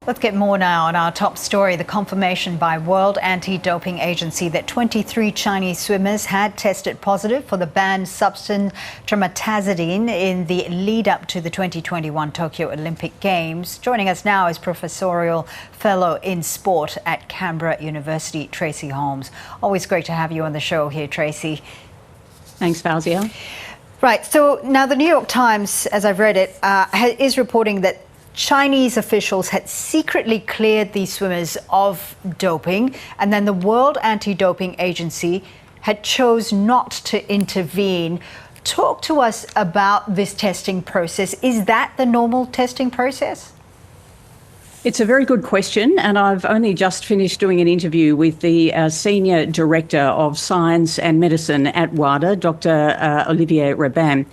Let's get more now on our top story. The confirmation by World Anti-Doping Agency that 23 Chinese swimmers had tested positive for the banned substance Trimetazidine in the lead up to the 2021 Tokyo Olympic Games. Joining us now is Professorial Fellow in Sport at Canberra University, Tracy Holmes. Always great to have you on the show here, Tracy. Thanks, Fauzia. Right, so now the New York Times, as I've read it, is reporting that Chinese officials had secretly cleared these swimmers of doping, and then the World Anti-Doping Agency had chose not to intervene. Talk to us about this testing process. Is that the normal testing process? It's a very good question, and I've only just finished doing an interview with the Senior Director of Science and Medicine at WADA, Dr. Olivier Rabin.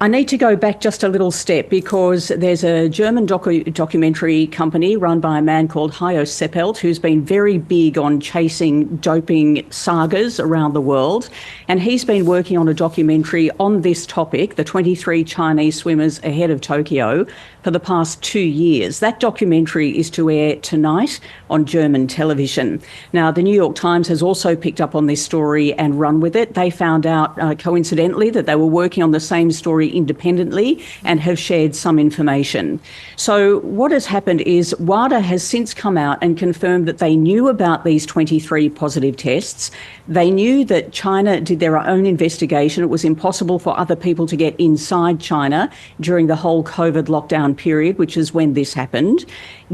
I need to go back just a little step because there's a German documentary company run by a man called Hayo Seppelt who's been very big on chasing doping sagas around the world. And he's been working on a documentary on this topic, the 23 Chinese swimmers ahead of Tokyo, for the past 2 years. That documentary is to air tonight on German television. Now, the New York Times has also picked up on this story and run with it. They found out, coincidentally, that they were working on the same story independently and have shared some information. So what has happened is WADA has since come out and confirmed that they knew about these 23 positive tests. They knew that China did their own investigation. It was impossible for other people to get inside China during the whole COVID lockdown period, which is when this happened.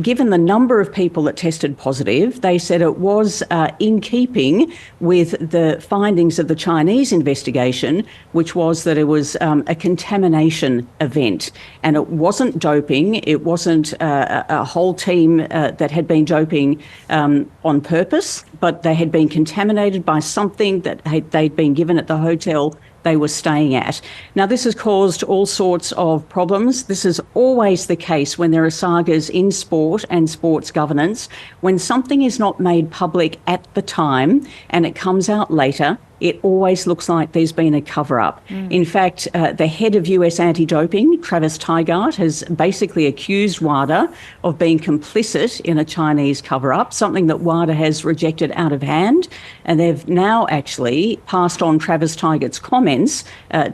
Given the number of people that tested positive, they said it was in keeping with the findings of the Chinese investigation, which was that it was a contamination event. And it wasn't doping. It wasn't a whole team that had been doping on purpose, but they had been contaminated by something that they'd been given at the hotel they were staying at. Now, this has caused all sorts of problems. This is always the case when there are sagas in sport and sports governance. When something is not made public at the time and it comes out later, it always looks like there's been a cover-up. In fact, the head of US anti-doping, Travis Tygart, has basically accused WADA of being complicit in a Chinese cover-up, something that WADA has rejected out of hand. And they've now actually passed on Travis Tygart's comments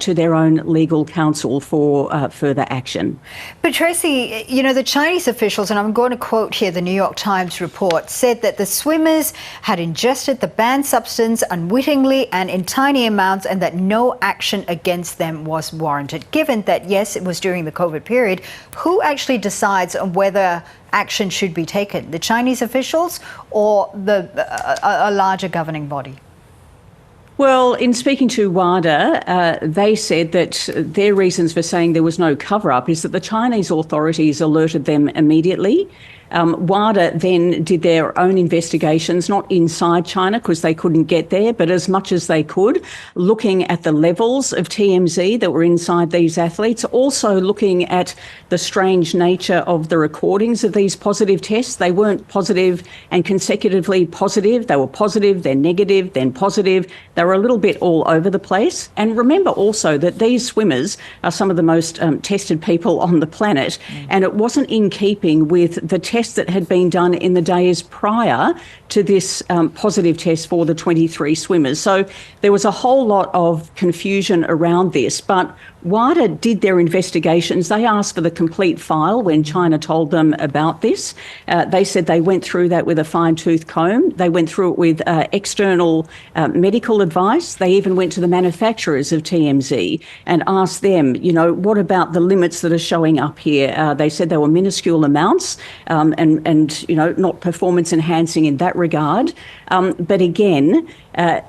to their own legal counsel for further action. But Tracy, you know, the Chinese officials, and I'm going to quote here the New York Times report, said that the swimmers had ingested the banned substance unwittingly and in tiny amounts, and that no action against them was warranted. Given that, yes, it was during the COVID period, who actually decides on whether action should be taken? The Chinese officials or a larger governing body? Well, in speaking to WADA, they said that their reasons for saying there was no cover-up is that the Chinese authorities alerted them immediately. WADA then did their own investigations, not inside China because they couldn't get there, but as much as they could, looking at the levels of TMZ that were inside these athletes, also looking at the strange nature of the recordings of these positive tests. They weren't positive and consecutively positive. They were positive, then negative, then positive. They were a little bit all over the place. And remember also that these swimmers are some of the most tested people on the planet, and it wasn't in keeping with the tests that had been done in the days prior to this positive test for the 23 swimmers. So there was a whole lot of confusion around this, but WADA did their investigations. They asked for the complete file when China told them about this. They said they went through that with a fine-tooth comb. They went through it with external medical advice. They even went to the manufacturers of TMZ and asked them, you know, what about the limits that are showing up here? They said they were minuscule amounts and you know, not performance enhancing in that regard. But again,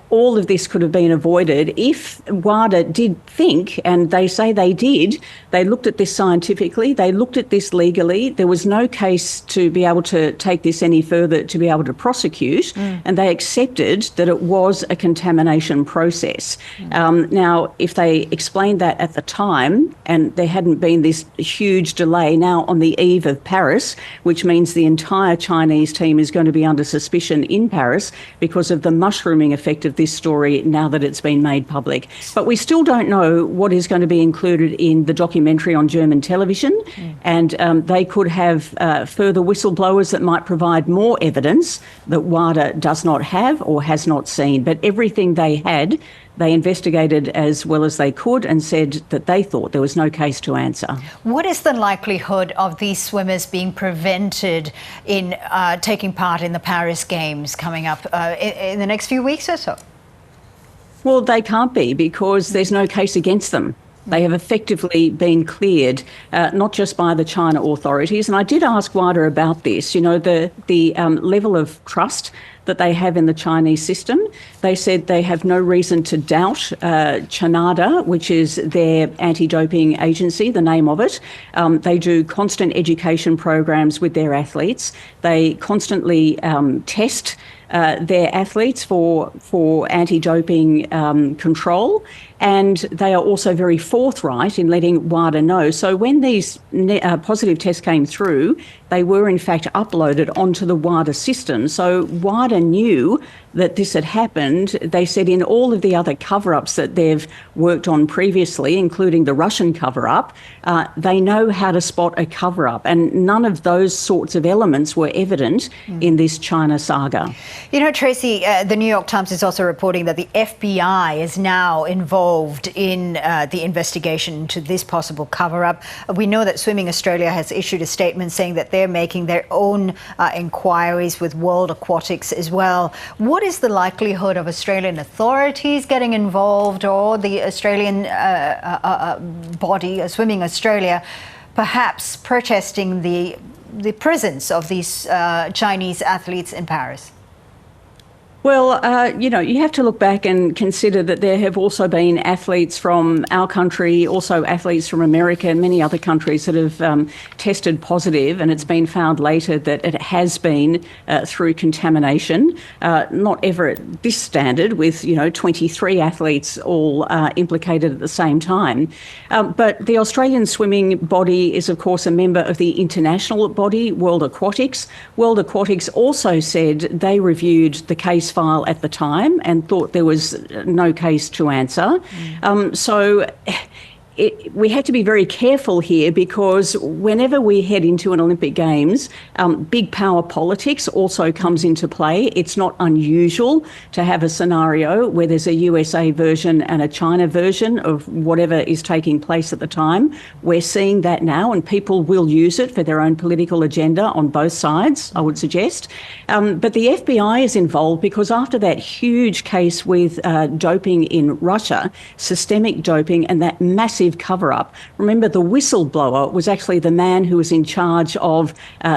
all of this could have been avoided if WADA did think, and they say they did, they looked at this scientifically, they looked at this legally. There was no case to be able to take this any further, to be able to prosecute, and they accepted that it was a contamination process. Now, if they explained that at the time, and there hadn't been this huge delay now on the eve of Paris, which means the entire Chinese team is going to be under suspicion in Paris because of the mushrooming effect of this story now that it's been made public. But we still don't know what is going to be included in the documentary on German television, and they could have further whistleblowers that might provide more evidence that WADA does not have or has not seen. But everything they had, they investigated as well as they could and said that they thought there was no case to answer. What is the likelihood of these swimmers being prevented in taking part in the Paris Games coming up in the next few weeks or so? Well, they can't be, because there's no case against them. They have effectively been cleared, not just by the China authorities. And I did ask WADA about this, you know, the level of trust that they have in the Chinese system. They said they have no reason to doubt WADA, which is their anti-doping agency, the name of it. They do constant education programs with their athletes. They constantly test their athletes for anti-doping control, and they are also very forthright in letting WADA know. So when these positive tests came through, they were in fact uploaded onto the WADA system. So WADA knew that this had happened. They said in all of the other cover-ups that they've worked on previously, including the Russian cover-up, they know how to spot a cover-up, and none of those sorts of elements were evident in this China saga. You know, Tracy, the New York Times is also reporting that the FBI is now involved in the investigation into this possible cover-up. We know that Swimming Australia has issued a statement saying that they're making their own inquiries with World Aquatics as well. What is the likelihood of Australian authorities getting involved, or the Australian body, Swimming Australia, perhaps protesting the presence of these Chinese athletes in Paris? Well, you know, you have to look back and consider that there have also been athletes from our country, also athletes from America and many other countries that have tested positive, and it's been found later that it has been through contamination. Not ever at this standard with, you know, 23 athletes all implicated at the same time. But the Australian swimming body is, of course, a member of the international body, World Aquatics. World Aquatics also said they reviewed the case file at the time and thought there was no case to answer. We have to be very careful here, because whenever we head into an Olympic Games, big power politics also comes into play. It's not unusual to have a scenario where there's a USA version and a China version of whatever is taking place at the time. We're seeing that now, and people will use it for their own political agenda on both sides, I would suggest. But the FBI is involved because after that huge case with doping in Russia, systemic doping, and that massive cover-up. Remember, the whistleblower was actually the man who was in charge of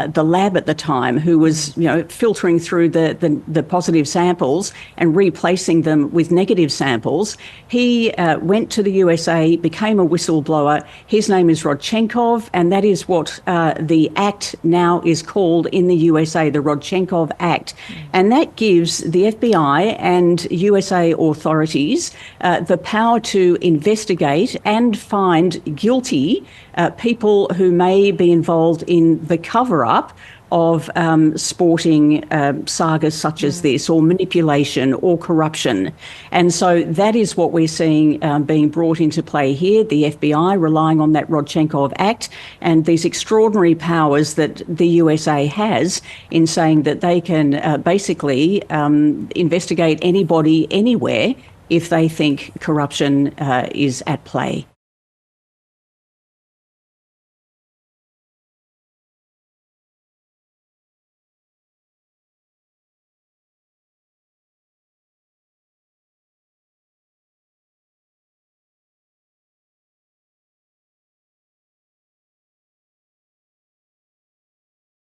the lab at the time, who was, you know, filtering through the positive samples and replacing them with negative samples. He went to the USA, became a whistleblower. His name is Rodchenkov, and that is what the act now is called in the USA, the Rodchenkov Act. And that gives the FBI and USA authorities the power to investigate and find guilty people who may be involved in the cover-up of sporting sagas such as this, or manipulation or corruption. And so that is what we're seeing being brought into play here, the FBI relying on that Rodchenkov Act and these extraordinary powers that the USA has in saying that they can basically investigate anybody anywhere if they think corruption is at play.